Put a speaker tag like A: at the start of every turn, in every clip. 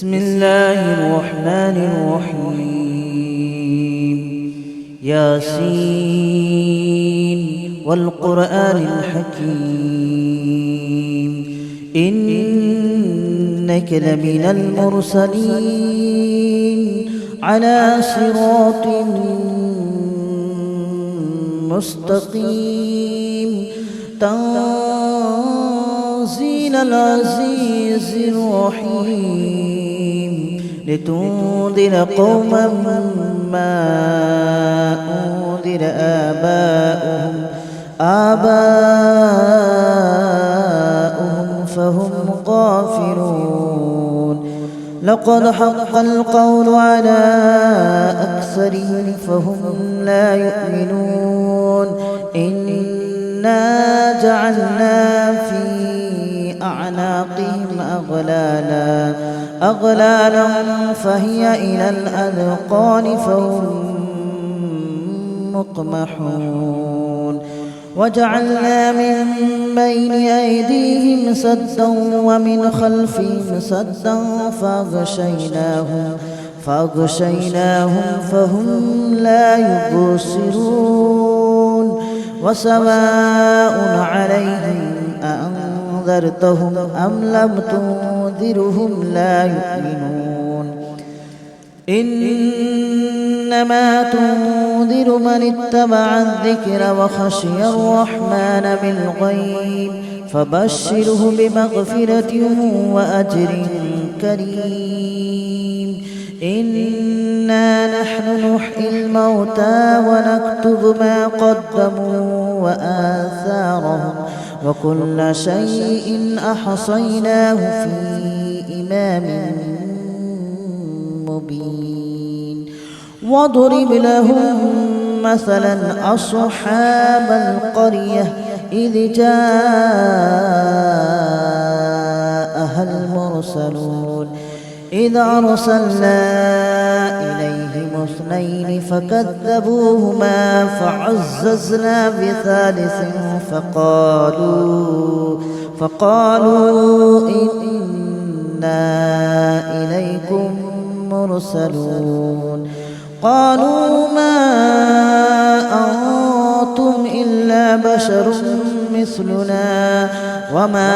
A: بسم الله الرحمن الرحيم ياسين والقرآن الحكيم إنك لمن المرسلين على صراط مستقيم تنزيل العزيز الرحيم لتنذر قوما ما أنذر آباؤهم فهم غافلون لقد حق القول على أكثرهم فهم لا يؤمنون إنا جعلنا في أعناقهم أغلالا فهي إلى الأذقان فهم مقمحون وجعلنا من بين أيديهم سدا ومن خلفهم سدا فأغشيناهم فهم لا يبصرون وسواء عليهم أأنذرتهم أم لم تنذرهم لا يؤمنون إنما تنذر من اتبع الذكر وخشي الرحمن بالغيب فبشره بمغفرة وأجر كريم إنا نحن نحيي الموتى ونكتب ما قدموا وآثارهم وكل شيء أحصيناه في إمام مبين واضرب لهم مثلا أصحاب القرية إذ جاءها المرسلون إذ أرسلنا إليهم اثنين فكذبوهما فعززنا بثالث فقالوا إنا إليكم مرسلون قالوا ما أنتم إلا بشر مثلنا وما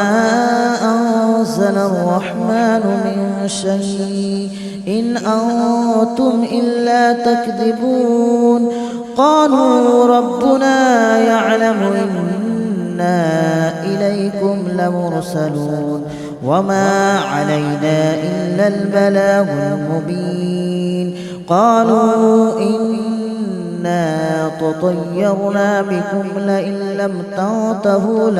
A: أنزل الرحمن من شيء إن أنتم إلا تكذبون قالوا ربنا يعلم إنا إليكم لمرسلون وما علينا إلا البلاغ المبين قالوا إنا تطيرنا بكم لئن لم تنتهوا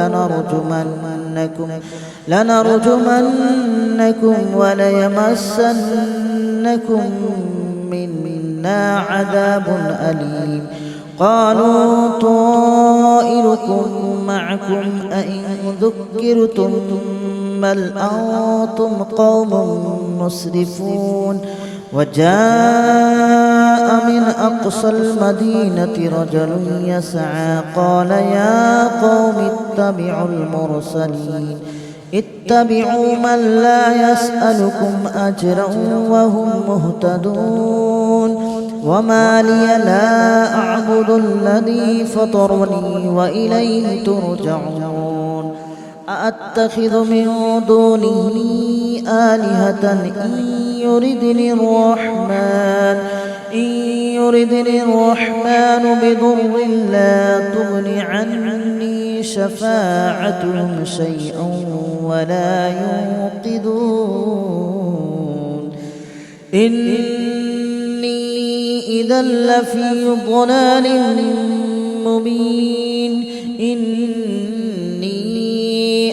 A: لنرجمنكم وليمسنكم منا عذاب أليم قالوا طائركم معكم أئن ذكرتم بل أنتم قوم مسرفون وجاء من أقصى المدينة رجل يسعى قال يا قوم اتبعوا من لا يسألكم أجرا وهم مهتدون وما لي لا أعبد الذي فطرني وإليه ترجعون أأتخذ من دونه آلهة إن يردني الرحمن بضر لا تغن عني شفاعتهم شيئا ولا ينقذون إني إذا لفي ضلال مبين إني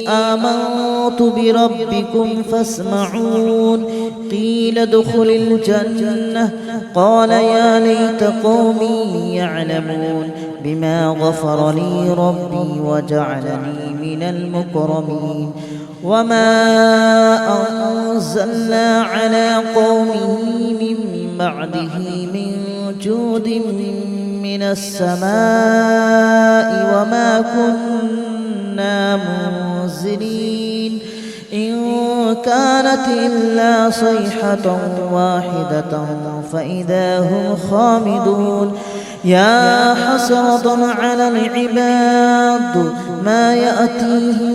A: آمنت بربكم فاسمعون قيل ادخل الجنة قال يا ليت قومي يعلمون بما غفر لي ربي وجعلني من المكرمين وما أنزلنا على قومه من بعده من جود من السماء وما كنا منزلين إن كانت إلا صيحة واحدة فإذا هم خامدون يا حسرة على العباد ما يأتيهم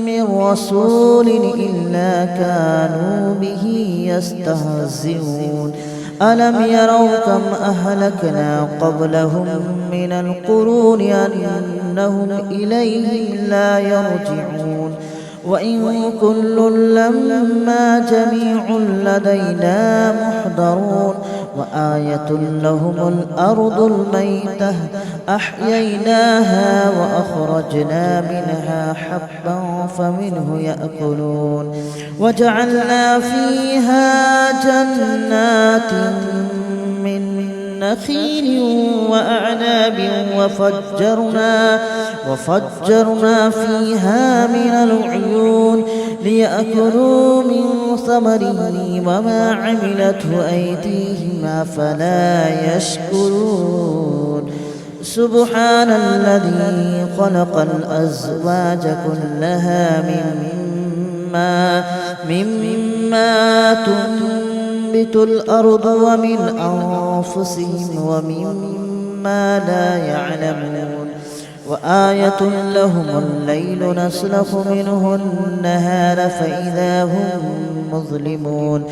A: من رسول إلا كانوا به يستهزئون ألم يروا كم أهلكنا قبلهم من القرون أنهم إليهم لا يرجعون وإن كل لما جميع لدينا محضرون وآية لهم الأرض الميتة أحييناها وأخرجنا منها حبا فمنه يأكلون وجعلنا فيها جنات من نخيل وأعناب وفجرنا فيها من العيون ليأكلوا من ثمره وما عملته أيديهم أفلا يشكرون سبحان الذي خلق الأزواج كلها مما تنبت الأرض ومن أنفسهم ومما لا يعلمون وآية لهم الليل نسلخ منه النهار فإذا هم مظلمون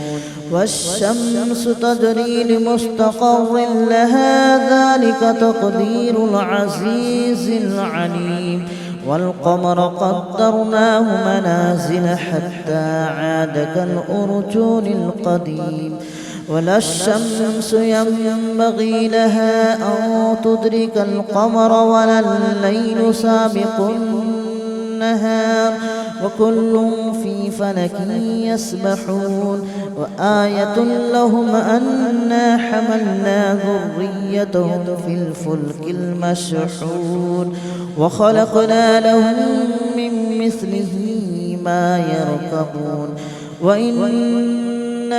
A: والشمس تجري لمستقر لها ذلك تقدير العزيز العليم والقمر قدرناه منازل حتى عاد كالأرجون القديم ولا الشمس ينبغي لها أن تدرك القمر ولا الليل سابق النهار وكل في فلك يسبحون وآية لهم أنا حملنا ذريتهم في الفلك المشحون وخلقنا لهم من مثله ما يركبون وإن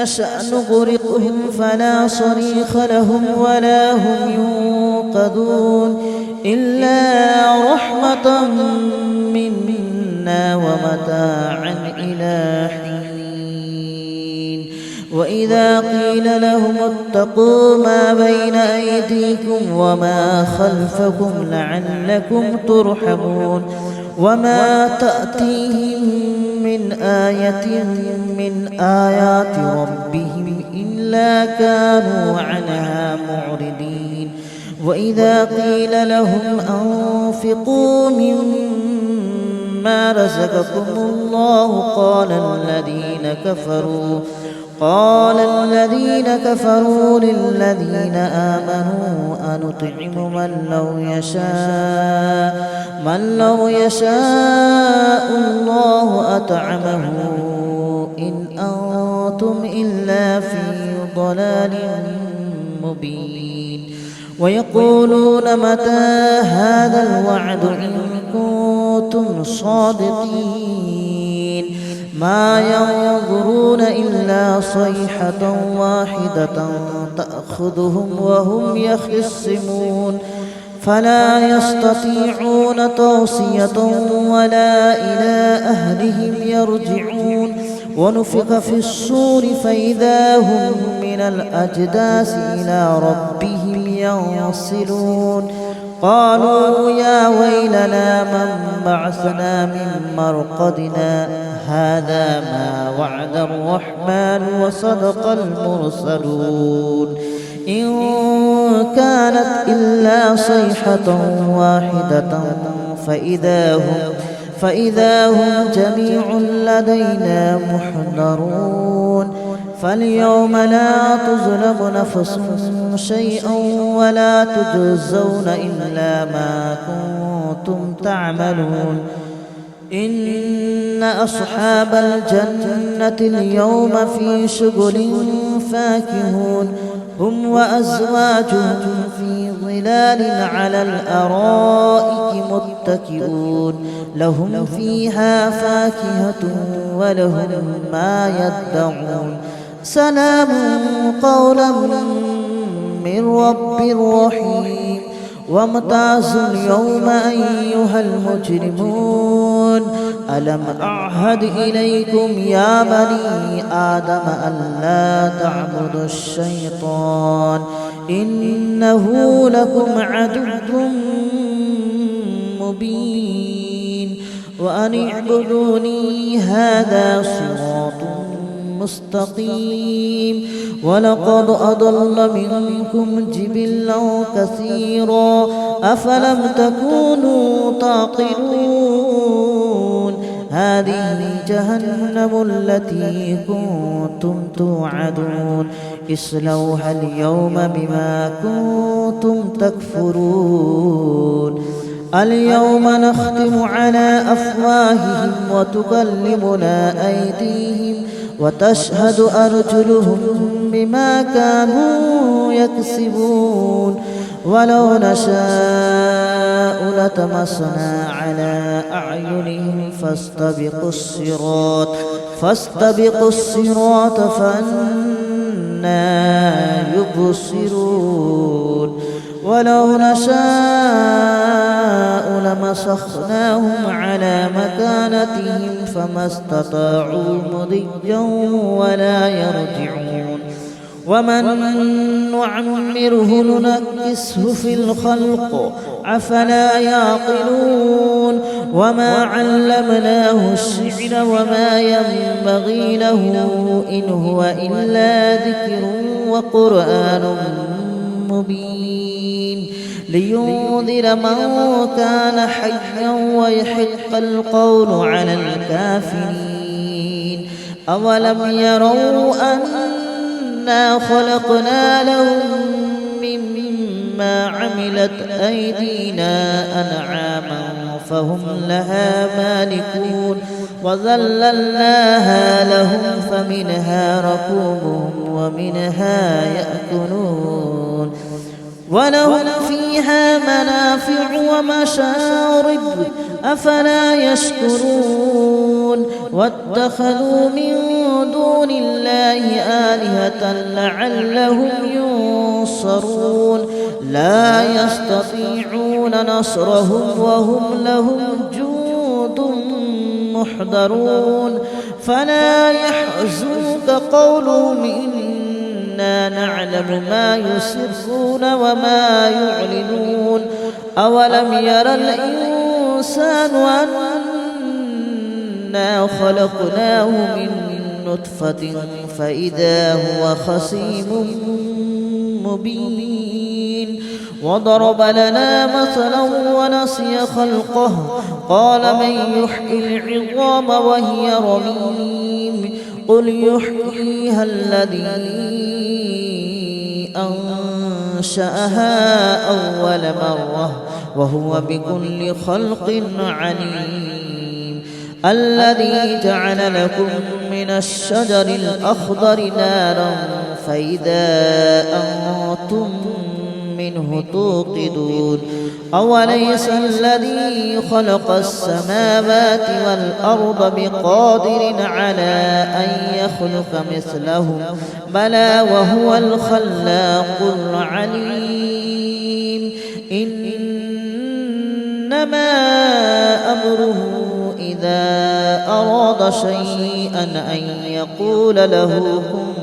A: نشأ نغرقهم فلا صريخ لهم ولا هم ينقذون إلا رحمة منا ومتاعا إلى حين وإذا قيل لهم اتقوا ما بين أيديكم وما خلفكم لعلكم ترحمون وما تأتيهم من آية من آيات ربهم إلا كانوا عنها معرضين وإذا قيل لهم أنفقوا مما رزقكم الله قال الذين كفروا للذين آمنوا أنطعم من لو يشاء الله أطعمه إن أنتم إلا في ضلال مبين ويقولون متى هذا الوعد إن كنتم صادقين ما ينظرون إلا صيحة واحدة تأخذهم وهم يخصمون فلا يستطيعون توصية ولا إلى أهلهم يرجعون ونفخ في الصور فإذا هم من الأجداث إلى ربهم ينسلون قالوا يا ويلنا من بعثنا من مرقدنا هذا ما وعد الرحمن وصدق المرسلون إن كانت إلا صيحة واحدة فإذا هم جميع لدينا محضرون فاليوم لا تظلم نفس شيئا ولا تجزون إلا ما كنتم تعملون إن أصحاب الجنة اليوم في شغل فاكهون هم وأزواجهم في ظلال على الأرائك متكئون لهم فيها فاكهة ولهم ما يدعون سلام قولا من رب رحيم وامتازوا اليوم أيها المجرمون ألم أعهد إليكم يا بني آدم ألا تعبدوا الشيطان إنه لكم عدو مبين وأن اعبدوني هذا صراط مستقيم ولقد أضل منكم جبلا كثيرا أفلم تكونوا تعقلون هذه جهنم التي كنتم توعدون اصلوها اليوم بما كنتم تكفرون اليوم نختم على أفواههم وتكلمنا أيديهم وتشهد أرجلهم بما كانوا يكسبون ولو نشاء لطمسنا على أعينهم فاستبقوا الصراط فأنى يبصرون ولو نشاء لمسخناهم على مكانتهم فما استطاعوا مضيا ولا يرجعون ومن نعمره ننكسه في الخلق أفلا يعقلون وما علمناه الشعر وما ينبغي له إن هو إلا ذكر وقرآن مبين لينذر من كان حيا ويحق القول على الكافرين أولم يروا أنا خلقنا لهم مما عملت أيدينا أنعاما فهم لها مالكون وذللناها لهم فمنها ركوبهم ومنها يأكلون ولهم فيها منافع ومشارب أفلا يشكرون واتخذوا من دون الله آلهة لعلهم ينصرون لا يستطيعون نصرهم وهم لهم جند محضرون فلا يحزنك قولهم إنا نعلم ما يسرون وما يعلنون أولم ير الإنسان أنا خلقناه من نطفة فإذا هو خصيم مبين وضرب لنا مثلا ونسي خلقه قال من يحيي العظام وهي رميم قل يحييها الذي أنشأها أول مرة وهو بكل خلق عليم الذي جعل لكم من الشجر الأخضر نارا فإذا أنتم منه توقدون أوليس الذي خلق السماوات والأرض بقادر على أن يخلق مثلهم بلى وهو الخلاق العليم إنما أمره إذا أراد شيئا أن يقول له كن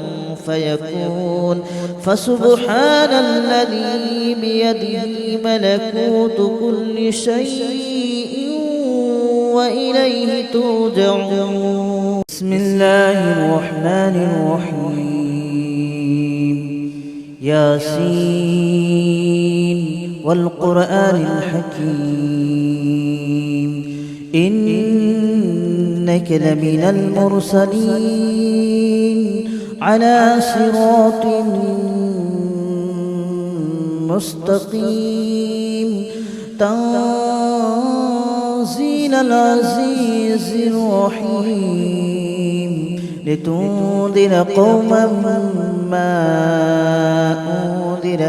A: فيكون فسبحان الذي بيده ملكوت كل شيء وإليه ترجعون بسم الله الرحمن الرحيم ياسين والقرآن الحكيم إنك لمن المرسلين على صراط مستقيم تنزيل العزيز الرحيم لتنذر قوما ما أنذر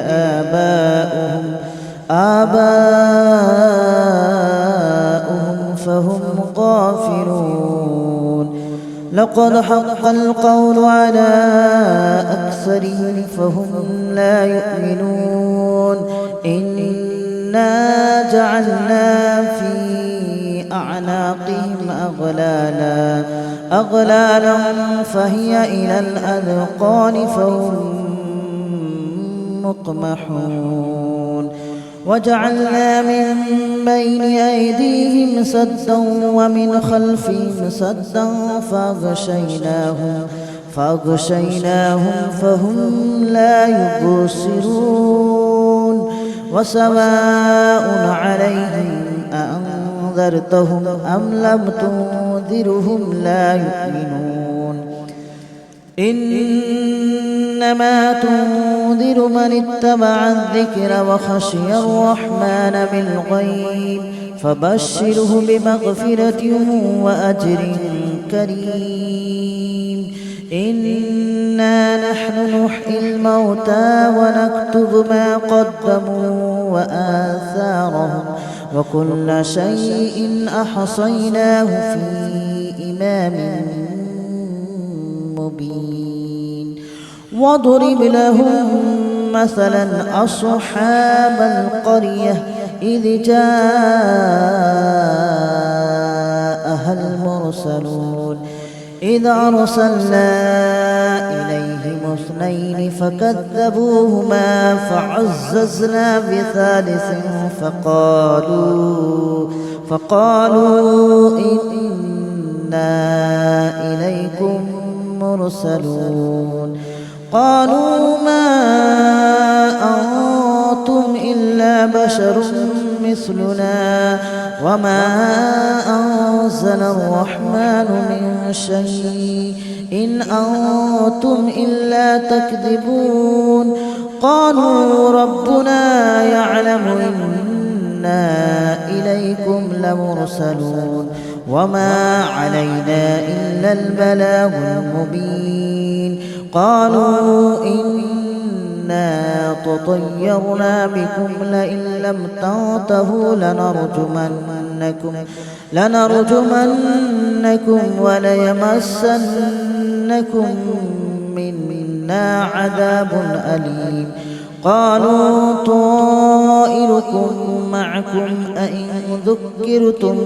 A: آباؤهم فهم غافلون لقد حق القول على أكثرهم فهم لا يؤمنون إنا جعلنا في أعناقهم أغلالا فهي إلى الأذقان فهم مقمحون وجعلنا من بين أيديهم سدا ومن خلفهم سدا فأغشيناهم فهم لا يبصرون وسواء عليهم أأنذرتهم أم لم تنذرهم لا يؤمنون إنما تنذر من اتبع الذكر وخشي الرحمن بالغيب فبشره بمغفرة وأجر كريم إنا نحن نحيي الموتى ونكتب ما قدموا وآثارهم وكل شيء أحصيناه في إمام مبين واضرب لهم مثلا أصحاب القرية إذ جاءها المرسلون إذ أرسلنا إليهم اثنين فكذبوهما فعززنا بثالث فقالوا إنا إليكم مرسلون قالوا ما أنتم إلا بشر مثلنا وما أنزل الرحمن من شيء إن أنتم إلا تكذبون قالوا ربنا يعلم إنا إليكم لمرسلون وما علينا إلا البلاغ المبين قالوا إنا تطيرنا بكم لئن لم تنتهوا لنرجمنكم وليمسنكم منا عذاب أليم قالوا طائركم معكم أئن ذكرتم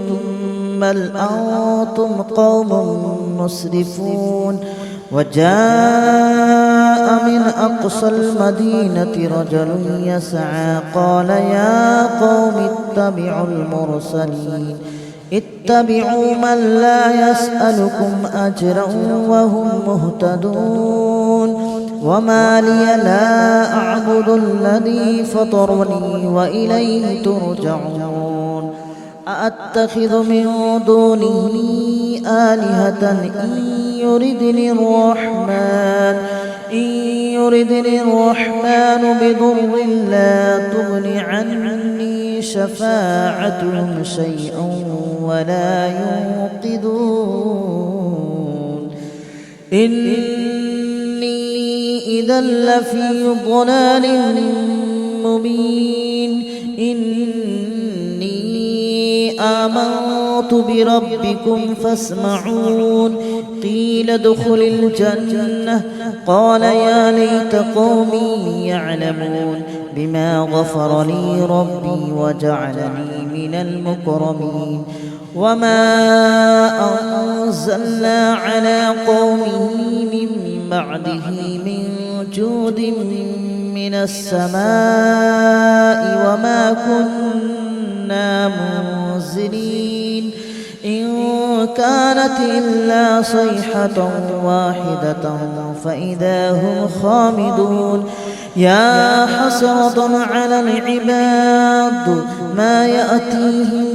A: بل أنتم قوم مسرفون وجاء من أقصى المدينة رجل يسعى قال يا قوم اتبعوا من لا يسألكم أجرا وهم مهتدون وما لي لا أعبد الذي فطرني وإليه ترجعون أأتخذ من دونه آلهة إن يردني الرحمن بضر لا تغن عني شفاعتهم شيئا ولا ينقذون إني إذا لفي ضلال مبين إني آمنت بربكم فاسمعون قيل ادخل الجنة قال يا ليت قومي يعلمون بما غفر لي ربي وجعلني من المكرمين وما أنزلنا على قومه من بعده من جود من السماء وما كنا منزلين إن كانت إلا صيحة واحدة فإذا هم خامدون يا حسرة على العباد ما يأتيهم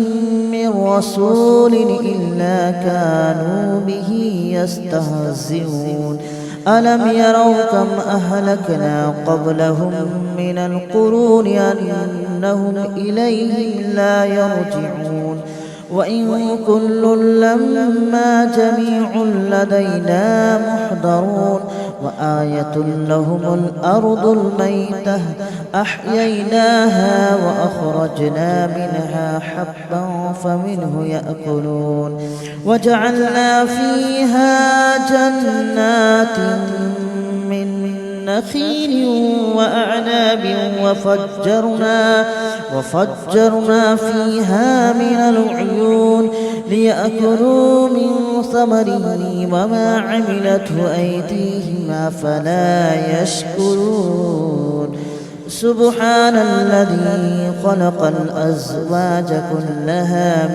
A: من رسول إلا كانوا به يستهزئون ألم يروا كم أهلكنا قبلهم من القرون أنهم إليهم لا يرجعون وإن كل لما جميع لدينا محضرون وآية لهم الأرض الميتة أحييناها وأخرجنا منها حبا فمنه يأكلون وجعلنا فيها جنات من نخيل وأعناب وفجرنا فيها من العيون ليأكلوا من ثمره وما عملته أيديهم أفلا يشكرون سبحان الذي خلق الأزواج كلها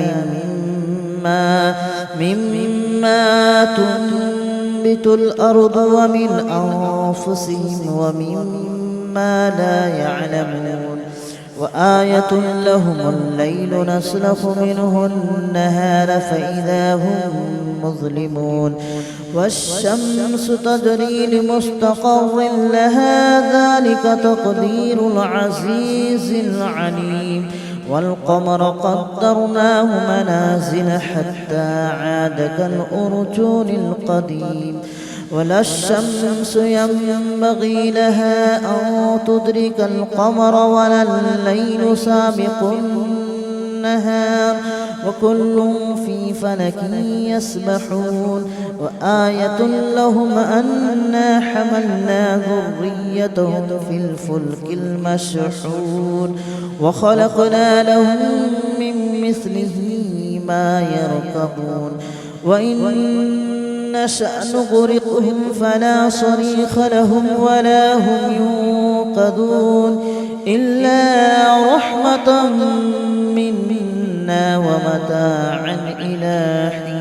A: مما تنبت الأرض ومن أنفسهم ومما لا يعلمون وآية لهم الليل نسلخ منه النهار فإذا هم مظلمون والشمس تجري لمستقر لها ذلك تقدير العزيز العليم والقمر قدرناه منازل حتى عاد كالأرجون القديم ولا الشمس ينبغي لها أن تدرك القمر ولا الليل سابق النهار وكل في فلك يسبحون وآية لهم أنا حملنا ذريتهم في الفلك المشحون وخلقنا لهم من مثله ما يركبون وإن نشأ نغرقهم فلا صريخ لهم ولا هم ينقذون إلا رحمة منا ومتاعا إلى حين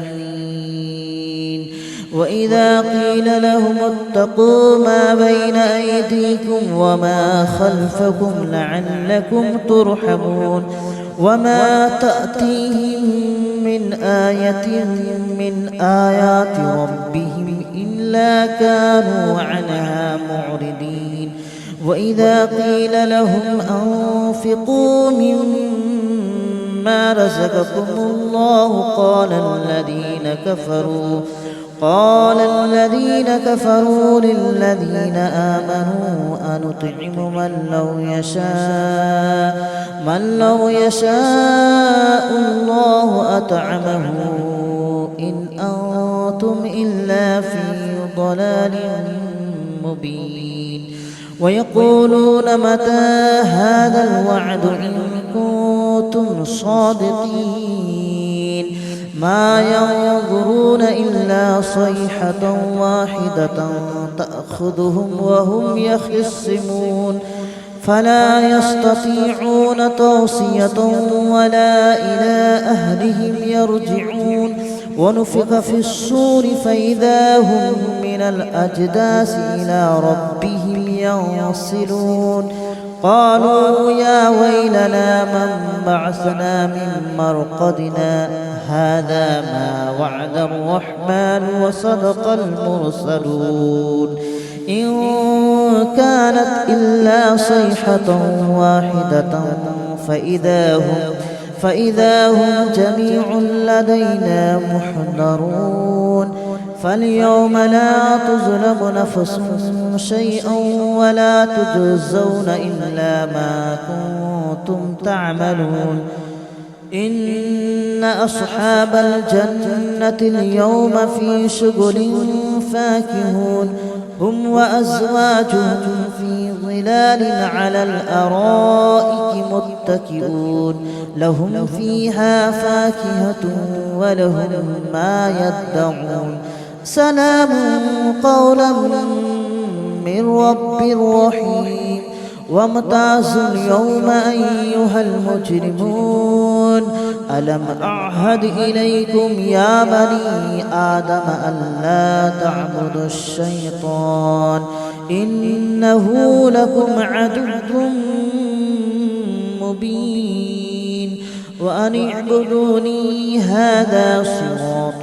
A: وإذا قيل لهم اتقوا ما بين أيديكم وما خلفكم لعلكم ترحمون وما تأتيهم من آية من آيات ربهم إلا كانوا عنها معرضين وإذا قيل لهم أنفقوا مما رزقكم الله قال الذين كفروا للذين آمنوا أنطعم من لو يشاء الله أطعمه إن أنتم إلا في ضلال مبين ويقولون متى هذا الوعد إن كنتم صادقين ما ينظرون إلا صيحة واحدة تأخذهم وهم يخصمون فلا يستطيعون توصية ولا إلى أهلهم يرجعون ونفخ في الصور فإذا هم من الأجداث إلى ربهم ينصلون قالوا يا ويلنا من بعثنا من مرقدنا هذا ما وعد الرحمن وصدق المرسلون إن كانت إلا صيحة واحدة فإذا هم جميع لدينا محضرون فاليوم لا تظلم نفس شيئا ولا تجزون إلا ما كنتم تعملون إن أصحاب الجنة اليوم في شغل فاكهون هم وأزواجهم في ظلال على الأرائك متكئون لهم فيها فاكهة ولهم ما يدعون سلام قولا من رب رحيم وامتازوا اليوم أيها المجرمون ألم أعهد إليكم يا بني آدم ألا تعبدوا الشيطان إنه لكم عدو مبين وأن اعبدوني هذا صراط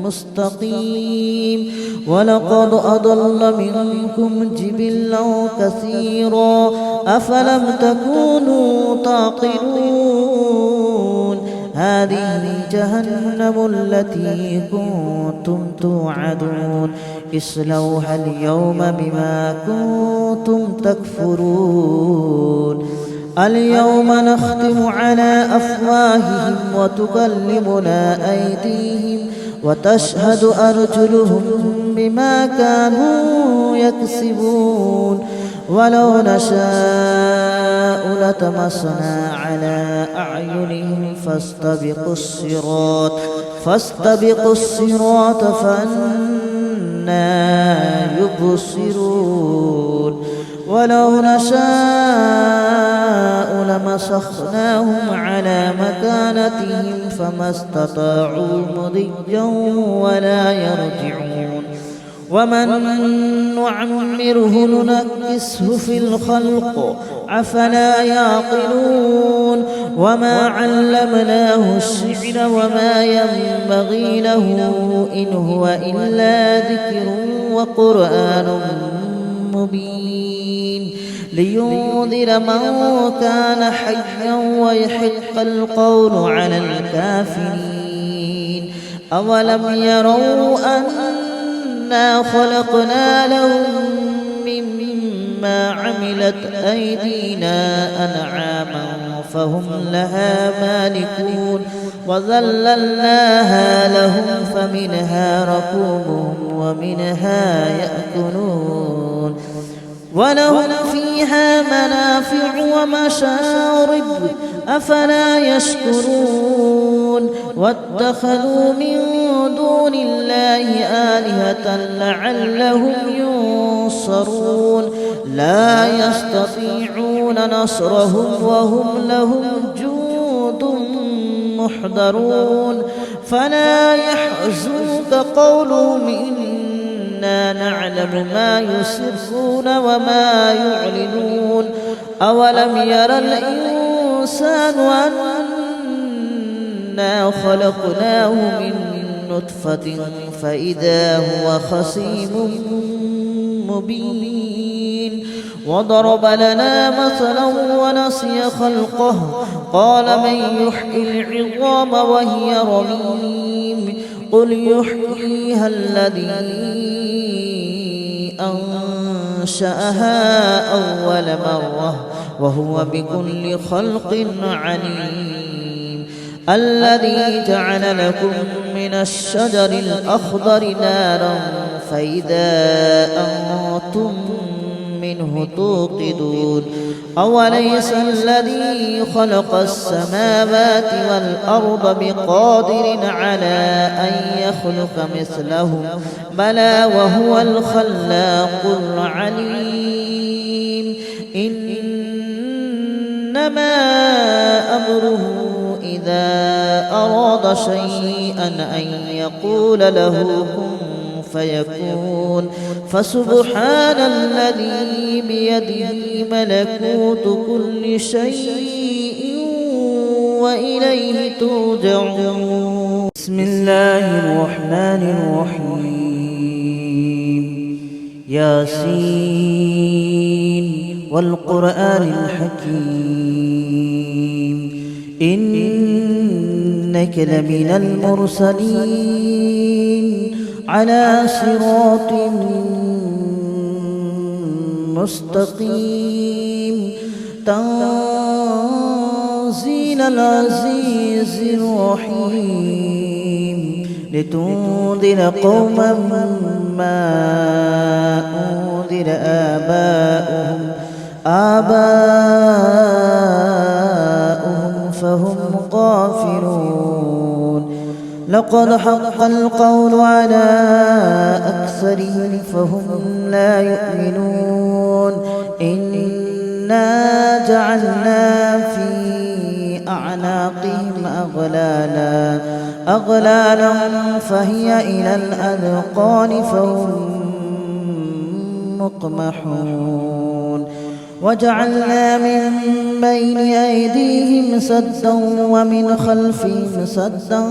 A: مستقيم ولقد أضل منكم جبلا كثيرا أفلم تكونوا تعقلون هذه جهنم التي كنتم توعدون اصلوها اليوم بما كنتم تكفرون اليوم نختم على أفواههم وتكلمنا أيديهم وتشهد أرجلهم بما كانوا يكسبون ولو نشاء لطمسنا على أعينهم فاستبقوا الصراط فأنى يبصرون ولو نشاء لمسخناهم على مكانتهم فما استطاعوا مضيا ولا يرجعون ومن نعمره ننكسه في الخلق أفلا يعقلون وما علمناه الشعر وما ينبغي له إن هو إلا ذكر وقرآن مبين لينذر من كان حيا ويحق القول على الكافرين أولم يروا أنا خلقنا لهم مما عملت أيدينا أنعاما فهم لها مالكون وذللناها لهم فمنها ركوبهم ومنها يأكلون ولهم فيها منافع ومشارب أفلا يشكرون واتخذوا من دون الله آلهة لعلهم ينصرون لا يستطيعون نصرهم وهم لهم جند محضرون فلا يحزنك قولهم إنا نعلم ما يسرون وما يعلنون أولم ير الإنسان أنا خلقناه من نطفة فإذا هو خصيم مبين وضرب لنا مثلا ونسي خلقه قال من يحيي العظام وهي رميم قل يحييها الذي أنشأها أول مرة وهو بكل خلق عليم الذي جعل لكم من الشجر الأخضر نارا فإذا أنتم منه توقدون أوليس الذي خلق السماوات والأرض بقادر على أن يخلق مثلهم بلى وهو الخلاق العليم إنما أمره إذا أراد شيئا أن يقول له كن فيكون فسبحان الذي بيده ملكوت كل شيء وإليه ترجعون بسم الله الرحمن الرحيم ياسين والقرآن الحكيم إنك لمن المرسلين على صراط مستقيم تنزيل العزيز الرحيم لتنذر قوما ما أنذر آباؤهم فهم غافلون لقد حق القول على أكثرهم فهم لا يؤمنون إنا جعلنا في أعناقهم أغلالا فهي إلى الأذقان فهم مقمحون وجعلنا من بين أيديهم سدا ومن خلفهم سدا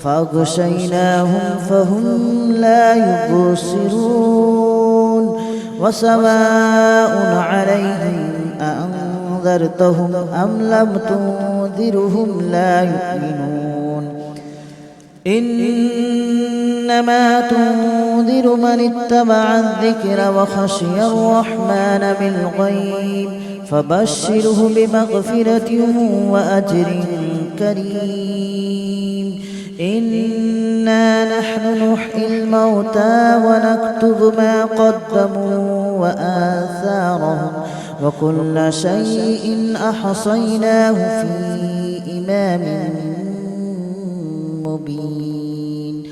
A: فأغشيناهم فهم لا يبصرون وسواء عليهم أأنذرتهم أم لم تنذرهم لا يؤمنون إنما تنذر من اتبع الذكر وخشي الرحمن بالغيب فبشره بمغفرة وأجر كريم إنا نحن نحيي الموتى ونكتب ما قدموا وآثارهم وكل شيء أحصيناه في إمام مبين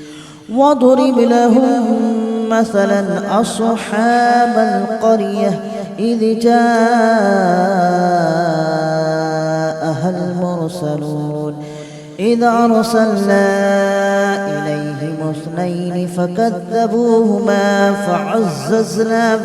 A: واضرب لهم مثلا أصحاب القرية إذ جاءها المرسلون إذ أرسلنا إليهم اثنين فكذبوهما فعززنا